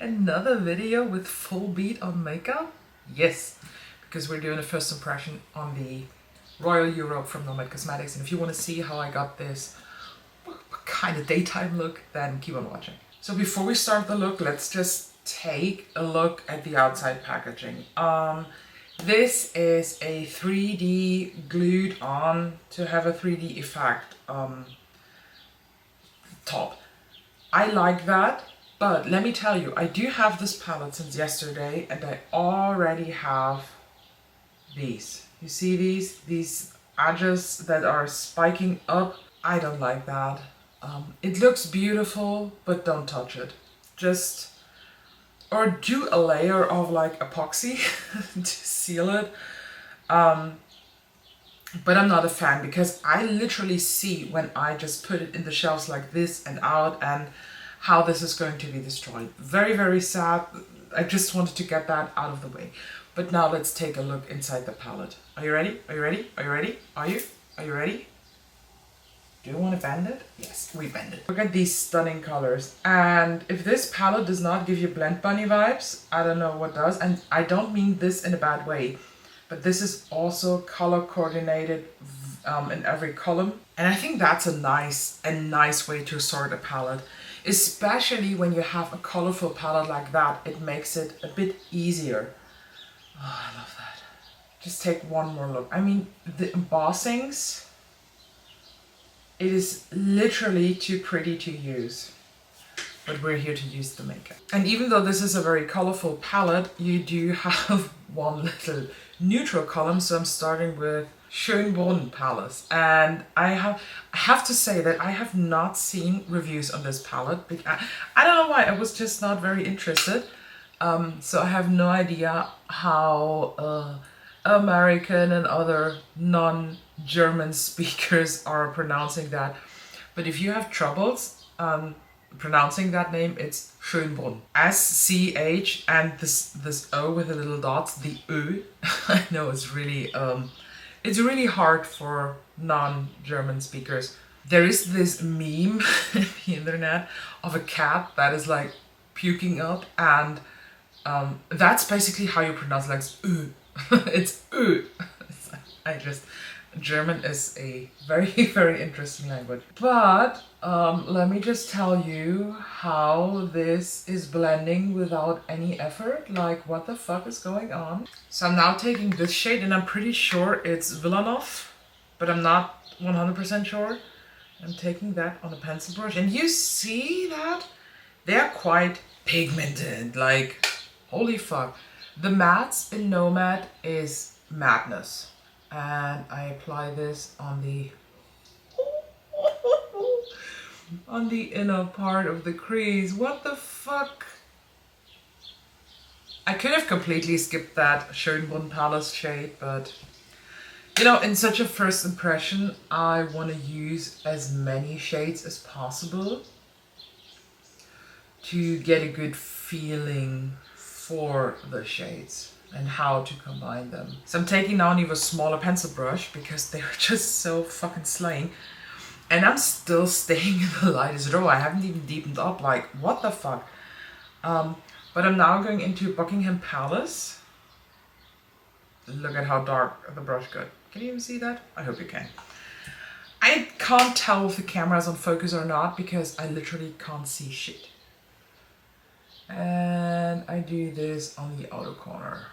Another video with full beat on makeup? Yes, because we're doing a first impression on the Royal Europe from Nomad Cosmetics, and if you want to see how I got this kind of daytime look, then keep on watching. So before we start the look, let's just take a look at the outside packaging. This is a 3D glued on to have a 3D effect top. I like that. But let me tell you, I do have this palette since yesterday and I already have these. You see these? These edges that are spiking up. I don't like that. It looks beautiful, but don't touch it. Just, or do a layer of like epoxy to seal it. But I'm not a fan because I literally see when I just put it in the shelves like this and out and how this is going to be destroyed. Very, very sad. I just wanted to get that out of the way. But now let's take a look inside the palette. Are you ready? Are you ready? Are you ready? Are you? Are you ready? Do you want to bend it? Yes, we bend it. Look at these stunning colors. And if this palette does not give you Blend Bunny vibes, I don't know what does. And I don't mean this in a bad way, but this is also color coordinated in every column. And I think that's a nice way to sort a palette. Especially when you have a colorful palette like that, it makes it a bit easier. Oh, I love that. Just take one more look. I mean, the embossings, it is literally too pretty to use. But we're here to use the makeup. And even though this is a very colorful palette, you do have one little neutral column. So I'm starting with Schönbrunn Palace, and I have to say that I have not seen reviews on this palette. I don't know why, I was just not very interested. So I have no idea how American and other non-German speakers are pronouncing that. But if you have troubles pronouncing that name, it's Schönbrunn. S-C-H and this O with the little dots, the Ö. I know it's really hard for non-German speakers. There is this meme on the internet of a cat that is like puking up, and that's basically how you pronounce it, like it's Ö. German is a very, very interesting language. But let me just tell you how this is blending without any effort. Like, what the fuck is going on? So I'm now taking this shade, and I'm pretty sure it's Villanov, but I'm not 100% sure. I'm taking that on a pencil brush, and you see that? They're quite pigmented, like, holy fuck. The mattes in Nomad is madness. And I apply this on the inner part of the crease. What the fuck? I could have completely skipped that Schönbrunn Palace shade, but you know, in such a first impression, I want to use as many shades as possible to get a good feeling for the shades and how to combine them. So I'm taking now an even smaller pencil brush because they're just so fucking slaying. And I'm still staying in the lightest row. I haven't even deepened up, like, what the fuck? But I'm now going into Buckingham Palace. Look at how dark the brush got. Can you even see that? I hope you can. I can't tell if the camera is on focus or not because I literally can't see shit. And I do this on the outer corner,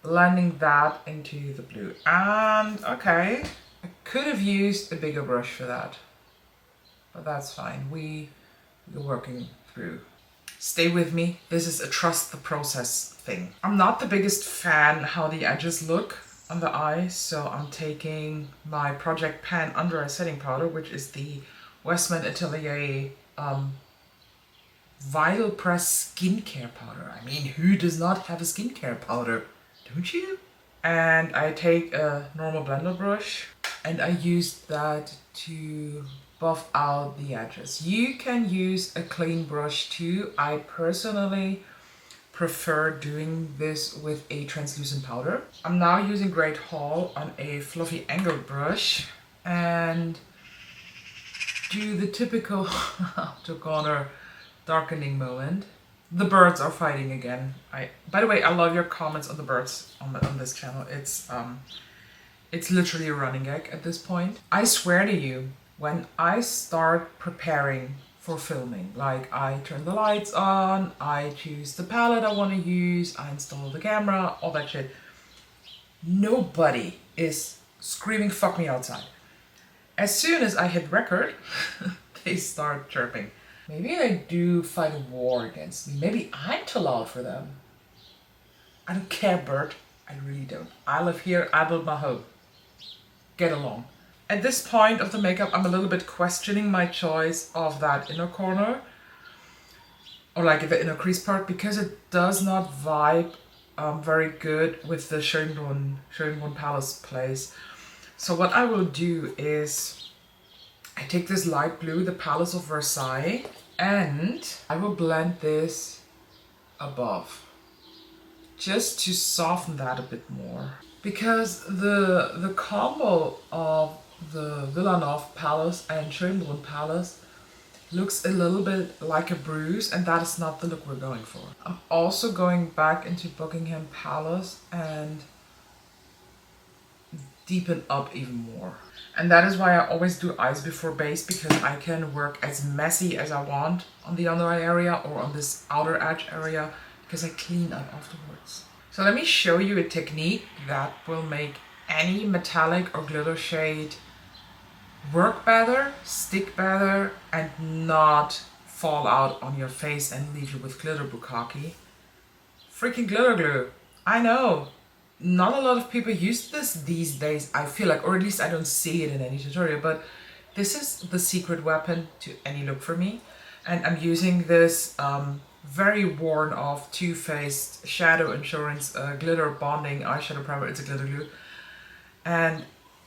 blending that into the blue. And okay, I could have used a bigger brush for that, but that's fine. We're working through. Stay with me. This is a trust the process thing. I'm not the biggest fan how the edges look on the eye, so I'm taking my Project Pan under eye setting powder, which is the Westman Atelier Vital Press skincare powder. I mean, who does not have a skincare powder? Don't you? And I take a normal blender brush and I use that to buff out the edges. You can use a clean brush too. I personally prefer doing this with a translucent powder. I'm now using Great Hall on a fluffy angled brush and do the typical outer corner darkening moment. The birds are fighting again. By the way, I love your comments on the birds on this channel. It's literally a running gag at this point. I swear to you, when I start preparing for filming, like I turn the lights on, I choose the palette I want to use, I install the camera, all that shit, nobody is screaming fuck me outside. As soon as I hit record, they start chirping. Maybe they do fight a war against me. Maybe I'm too loud for them. I don't care, Bert. I really don't. I live here, I build my home. Get along. At this point of the makeup, I'm a little bit questioning my choice of that inner corner, or like the inner crease part, because it does not vibe very good with the Schönbrunn Palace place. So what I will do is I take this light blue, the Palace of Versailles, and I will blend this above, just to soften that a bit more. Because the combo of the Villanov Palace and Schönbrunn Palace looks a little bit like a bruise, and that is not the look we're going for. I'm also going back into Buckingham Palace and deepen up even more. And that is why I always do eyes before base, because I can work as messy as I want on the under eye area or on this outer edge area, because I clean up afterwards. So let me show you a technique that will make any metallic or glitter shade work better, stick better, and not fall out on your face and leave you with glitter bukkake. Freaking glitter glue. I know. Not a lot of people use this these days, I feel like, or at least I don't see it in any tutorial, but this is the secret weapon to any look for me. And I'm using this very worn off Too Faced Shadow Insurance glitter bonding eyeshadow primer. It's a glitter glue. And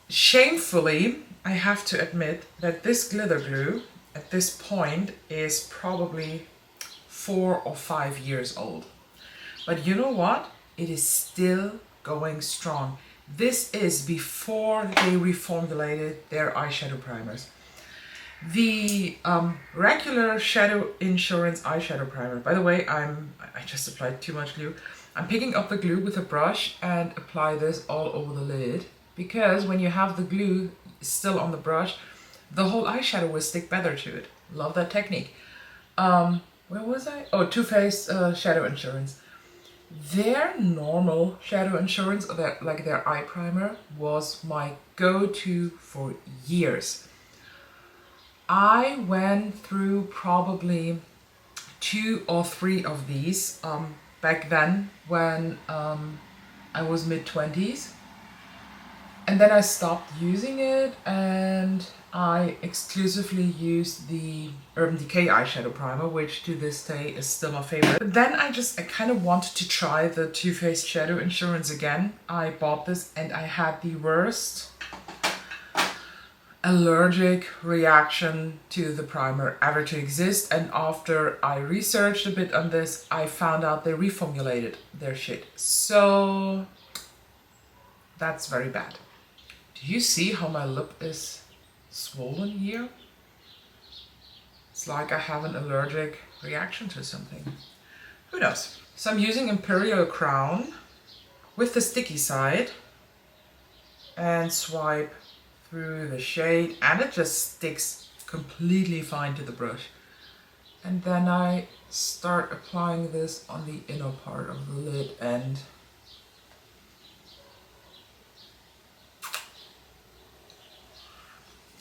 shamefully, I have to admit that this glitter glue at this point is probably 4 or 5 years old. But you know what? It is still going strong. This is before they reformulated their eyeshadow primers. The regular Shadow Insurance eyeshadow primer, by the way, I just applied too much glue. I'm picking up the glue with a brush and apply this all over the lid, because when you have the glue still on the brush, the whole eyeshadow will stick better to it. Love that technique. Where was I? Oh, Too Faced Shadow Insurance. Their normal Shadow Insurance, or their eye primer, was my go-to for years. I went through probably 2 or 3 of these back then when I was mid-20s. And then I stopped using it and I exclusively used the Urban Decay eyeshadow primer, which to this day is still my favorite. But then I kind of wanted to try the Too Faced Shadow Insurance again. I bought this and I had the worst allergic reaction to the primer ever to exist. And after I researched a bit on this, I found out they reformulated their shit. So that's very bad. Do you see how my lip is swollen here? It's like I have an allergic reaction to something. Who knows? So I'm using Imperial Crown with the sticky side and swipe through the shade, and it just sticks completely fine to the brush. And then I start applying this on the inner part of the lid, and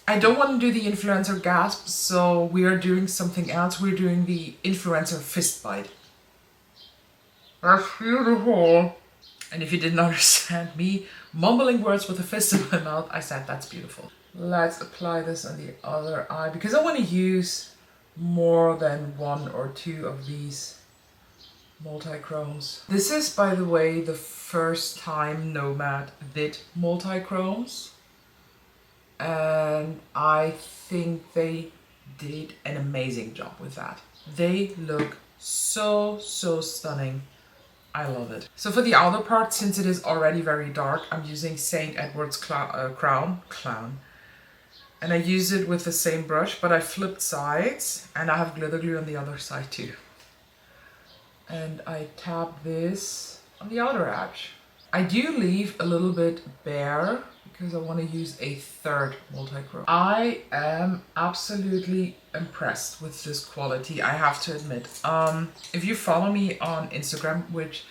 I don't want to do the influencer gasp, so we are doing something else. We're doing the influencer fist bite. That's beautiful. And if you didn't understand me mumbling words with a fist in my mouth, I said that's beautiful. Let's apply this on the other eye, because I want to use more than 1 or 2 of these multi-chromes. This is, by the way, the first time Nomad did multi-chromes. And I think they did an amazing job with that. They look so stunning. I love it. So for the outer part, since it is already very dark, I'm using St. Edward's Crown. And I use it with the same brush, but I flipped sides and I have glitter glue on the other side too. and I tap this on the outer edge. I do leave a little bit bare because I want to use a third multi-chrome. I am absolutely impressed with this quality, I have to admit. If you follow me on Instagram, which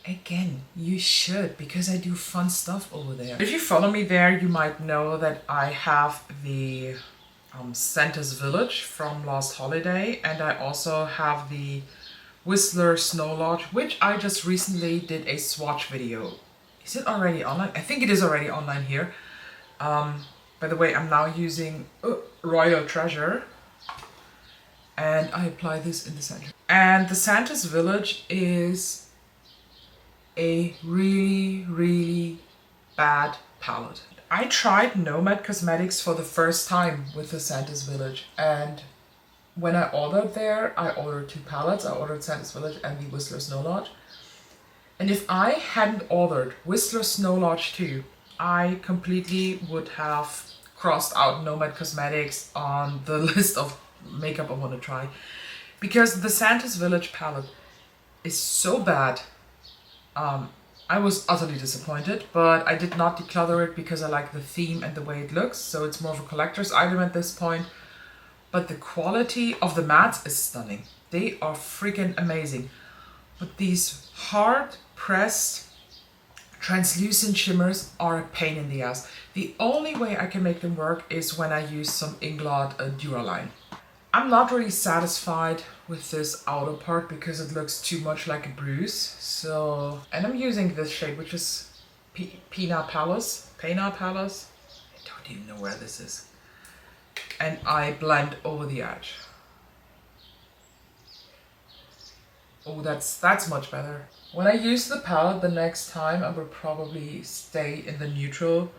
again, you should, because I do fun stuff over there. If you follow me there, you might know that I have the Santa's Village from last holiday, and I also have the Whistler Snow Lodge, which I just recently did a swatch video. Is it already online? I think it is already online here. By the way, I'm now using Royal Treasure, and I apply this in the center. And the Santa's Village is a really, really bad palette. I tried Nomad Cosmetics for the first time with the Santa's Village, and when I ordered there, I ordered 2 palettes. I ordered Santa's Village and the Whistler Snow Lodge. And if I hadn't ordered Whistler Snow Lodge 2, I completely would have crossed out Nomad Cosmetics on the list of makeup I want to try. Because the Santa's Village palette is so bad. I was utterly disappointed, but I did not declutter it because I like the theme and the way it looks, so it's more of a collector's item at this point. But the quality of the mattes is stunning. They are freaking amazing. But these hard-pressed, translucent shimmers are a pain in the ass. The only way I can make them work is when I use some Inglot Duraline. I'm not really satisfied with this outer part because it looks too much like a bruise. So, and I'm using this shade, which is Pina Palace. I don't even know where this is. And I blend over the edge. Oh, that's much better. When I use the palette the next time, I will probably stay in the neutral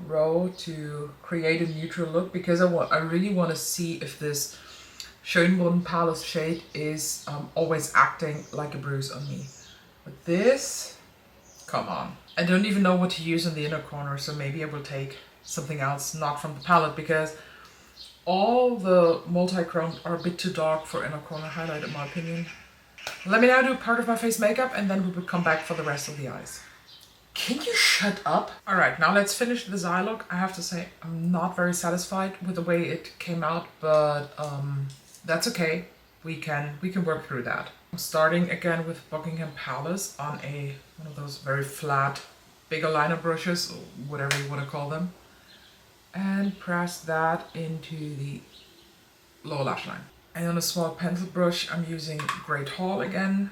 row to create a neutral look, because I really want to see if this Schönbrunn Palace shade is always acting like a bruise on me. But this, come on. I don't even know what to use in the inner corner, so maybe I will take something else, not from the palette, because all the multi-chromes are a bit too dark for inner corner highlight in my opinion. Let me now do part of my face makeup and then we will come back for the rest of the eyes. Can you shut up? Alright, now let's finish this eye look. I have to say I'm not very satisfied with the way it came out, but that's okay. We can work through that. I'm starting again with Buckingham Palace on one of those very flat bigger liner brushes, or whatever you want to call them, and press that into the lower lash line. And on a small pencil brush, I'm using Great Hall again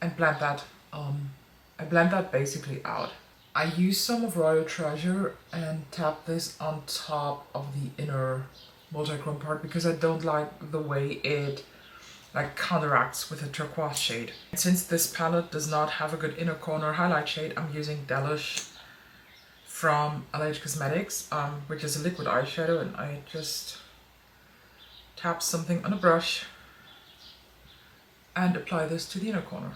and blend that. I blend that basically out. I use some of Royal Treasure and tap this on top of the inner multi-chrome part because I don't like the way it counteracts with a turquoise shade. And since this palette does not have a good inner corner highlight shade, I'm using Delish from LH Cosmetics, which is a liquid eyeshadow, and I just tap something on a brush and apply this to the inner corner.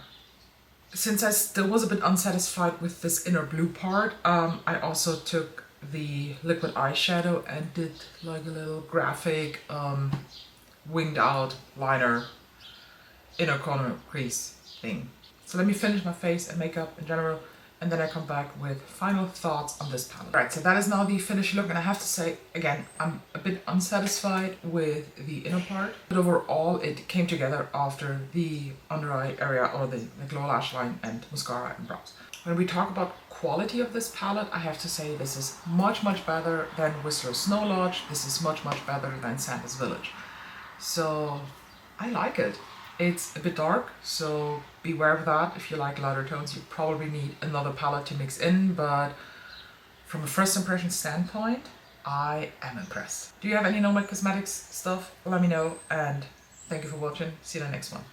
Since I still was a bit unsatisfied with this inner blue part, I also took the liquid eyeshadow and did like a little graphic winged out liner inner corner crease thing. So let me finish my face and makeup in general, and then I come back with final thoughts on this palette. Right, so that is now the finished look, and I have to say, again, I'm a bit unsatisfied with the inner part, but overall it came together after the under eye area, or the lower lash line and mascara and brows. When we talk about quality of this palette, I have to say this is much better than Whistler Snow Lodge. This is much better than Santa's Village. So I like it. It's a bit dark, so beware of that. If you like lighter tones, you probably need another palette to mix in, but from a first impression standpoint, I am impressed. Do you have any Nomad Cosmetics stuff? Let me know, and thank you for watching. See you in the next one.